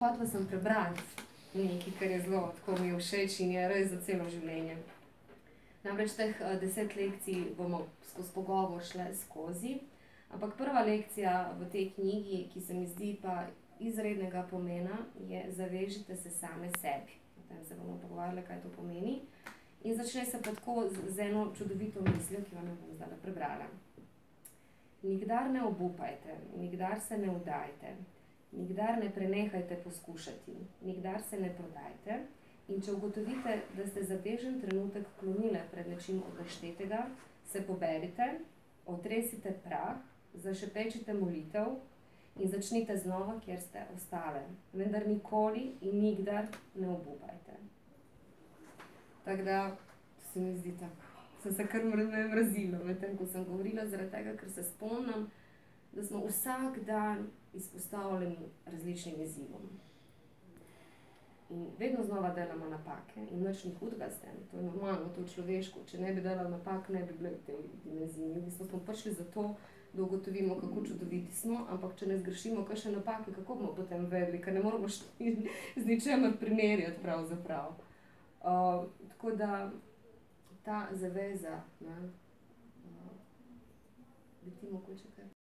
Hotela sem prebrati nekaj, kar je zelo tako mi všeč in je res za celo življenje. Namreč teh 10 lekcij bomo skozi pogovor šle skozi, ampak prva lekcija v tej knjigi, ki se mi zdi pa izrednega pomena, je zavežite se same sebi. O tem se bomo pogovarjali, kaj to pomeni. In začne se pa tako z eno čudovito mislijo, ki vam jo bom zdajle prebrala. Nikdar ne obupajte, nikdar se ne vdajte, nikdar ne prenehajte poskušati, nikdar se ne prodajte in če ugotovite, da ste za težen trenutek klonile pred nečim odreštetega, se poberite, otresite prah, zašepečite molitev in začnite znova, kjer ste ostale. Vendar nikoli in nikdar ne obupajte. Tako da, to se mi zdi tako, sem se kar mrazila medtem, ko sem govorila, zaradi tega, ker se spomnim, da smo vsak dan izpostavljeni različnim izzivom. In vedno znova delamo napake in nič ni hudega s tem. To je normalno, to je človeško. Če ne bi delali napak, ne bi bili v tej dimenziji. V bistvu smo prišli zato, da ugotovimo, kako čudoviti smo, ampak če ne zgrešimo kakšne napake, kako bomo potem vedeli, ker ne moramo z ničemer primerjati pravzaprav. Tako da ta zaveza, bi ti mogoče kaj